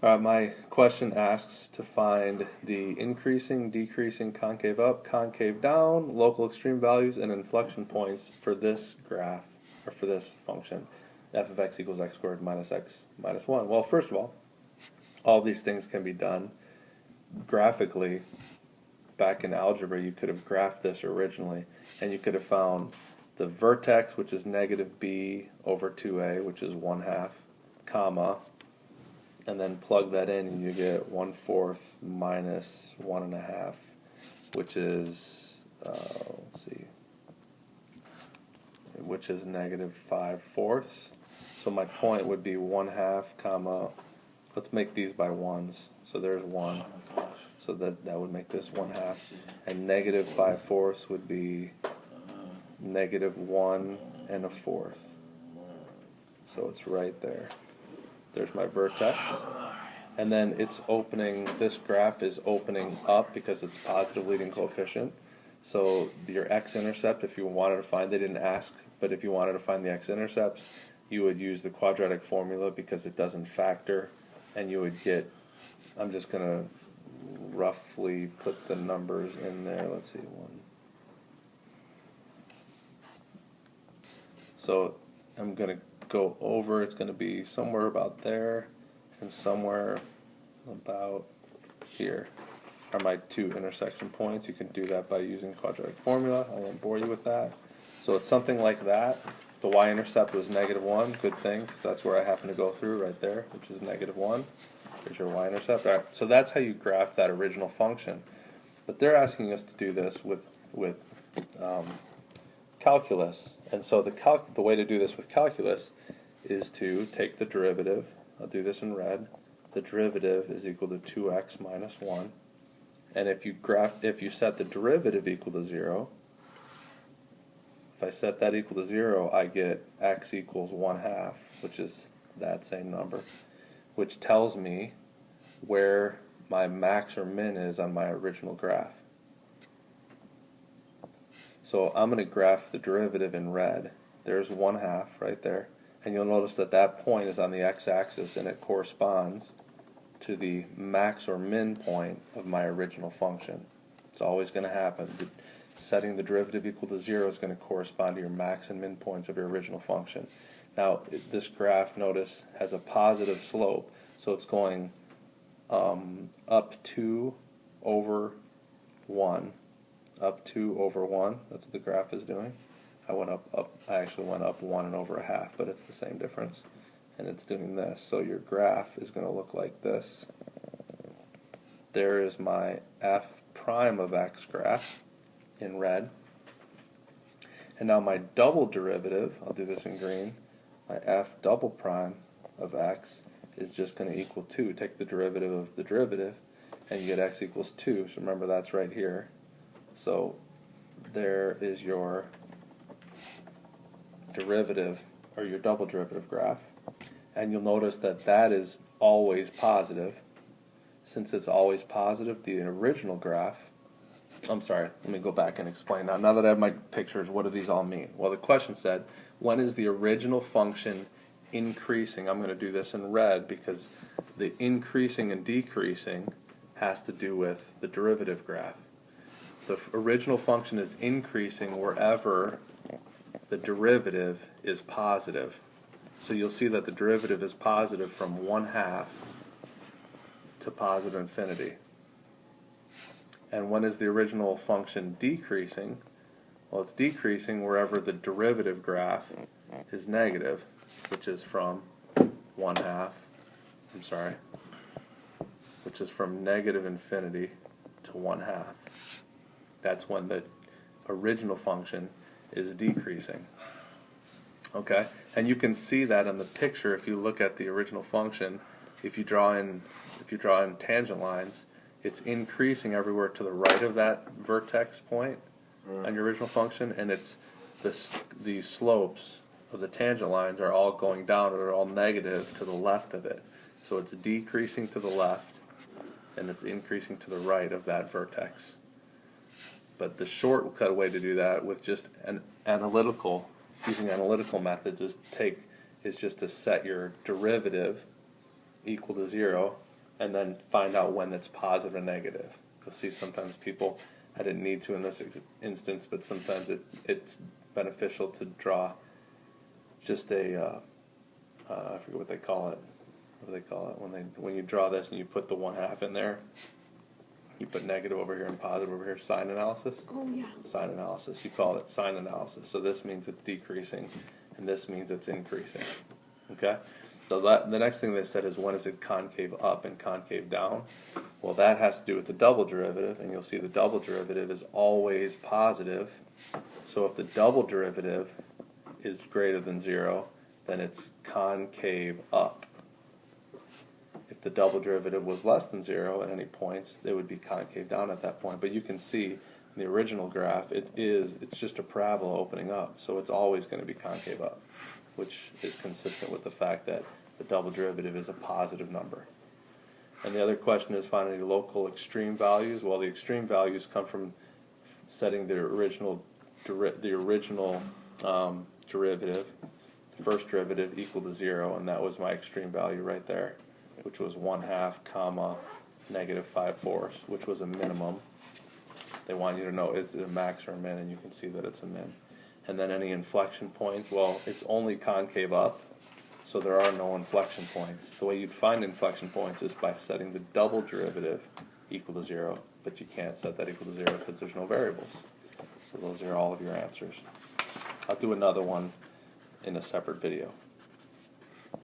My question asks to find the increasing, decreasing, concave up, concave down, local extreme values, and inflection points for this graph, or for this function, f of x equals x squared minus x minus 1. Well, first of all these things can be done graphically. Back in algebra, you could have graphed this originally, and you could have found the vertex, which is negative b over 2a, which is 1/2, comma, and then plug that in and you get 1/4 minus 1/2, which is, which is negative 5/4. So my point would be 1/2, comma, let's make these by ones. So there's 1. So that would make this 1/2. And negative 5/4 would be negative 1 1/4. So it's right there. There's my vertex. And then it's opening, this graph is opening up because it's positive leading coefficient. So your x-intercept, if you wanted to find, they didn't ask, but if you wanted to find the x-intercepts, you would use the quadratic formula because it doesn't factor, and you would get, I'm just going to roughly put the numbers in there. Let's see, 1. So I'm going to go over, it's going to be somewhere about there and somewhere about here are my two intersection points. You can do that by using quadratic formula. I won't bore you with that. So it's something like that. The y-intercept was negative 1, good thing, because that's where I happen to go through right there, which is negative 1. There's your y-intercept. Right. So that's how you graph that original function. But they're asking us to do this with calculus. And so the way to do this with calculus is to take the derivative. I'll do this in red. The derivative is equal to 2x minus 1. And if you set the derivative equal to 0, if I set that equal to 0, I get x equals 1/2, which is that same number, which tells me where my max or min is on my original graph. So I'm going to graph the derivative in red. There's 1/2 right there. And you'll notice that that point is on the x-axis and it corresponds to the max or min point of my original function. It's always going to happen. Setting the derivative equal to 0 is going to correspond to your max and min points of your original function. Now, this graph, notice, has a positive slope, so it's going up 2 over 1. Up 2 over 1, that's what the graph is doing. I actually went up 1 over 1/2, but it's the same difference. And it's doing this. So your graph is going to look like this. There is my f prime of x graph in red. And now my double derivative, I'll do this in green, my f double prime of x is just going to equal 2. Take the derivative of the derivative, and you get x equals 2. So remember, that's right here. So there is your derivative, or your double derivative graph. And you'll notice that that is always positive. Since it's always positive, the original graph, I'm sorry, let me go back and explain now. Now that I have my pictures, what do these all mean? Well, the question said, when is the original function increasing? I'm going to do this in red because the increasing and decreasing has to do with the derivative graph. The original function is increasing wherever the derivative is positive. So you'll see that the derivative is positive from 1/2 to positive infinity. And when is the original function decreasing? Well, it's decreasing wherever the derivative graph is negative, which is from 1/2, which is from negative infinity to 1/2. That's when the original function is decreasing. Okay, and you can see that in the picture if you look at the original function. If you draw in tangent lines, it's increasing everywhere to the right of that vertex point on your original function, and it's the slopes of the tangent lines are all going down, or they're all negative to the left of it. So it's decreasing to the left, and it's increasing to the right of that vertex. But the shortcut way to do that with just using analytical methods is just to set your derivative equal to 0, and then find out when it's positive and negative. You'll see sometimes people, I didn't need to in this instance, but sometimes it's beneficial to draw just a, I forget what they call it. What do they call it? When you draw this and you put the 1/2 in there, you put negative over here and positive over here, sign analysis? Oh, yeah. Sign analysis. You call it sign analysis. So this means it's decreasing, and this means it's increasing. Okay? So the next thing they said is, when is it concave up and concave down? Well, that has to do with the double derivative, and you'll see the double derivative is always positive. So if the double derivative is greater than 0, then it's concave up. If the double derivative was less than 0 at any points, it would be concave down at that point. But you can see in the original graph, it's just a parabola opening up, so it's always going to be concave up, which is consistent with the fact that the double derivative is a positive number. And the other question is, find any local extreme values. Well, the extreme values come from setting the original derivative, the first derivative, equal to 0, and that was my extreme value right there, which was 1/2 comma negative 5/4, which was a minimum. They want you to know, is it a max or a min, and you can see that it's a min. And then any inflection points, well, it's only concave up, so there are no inflection points. The way you'd find inflection points is by setting the double derivative equal to 0, but you can't set that equal to 0 because there's no variables. So those are all of your answers. I'll do another one in a separate video.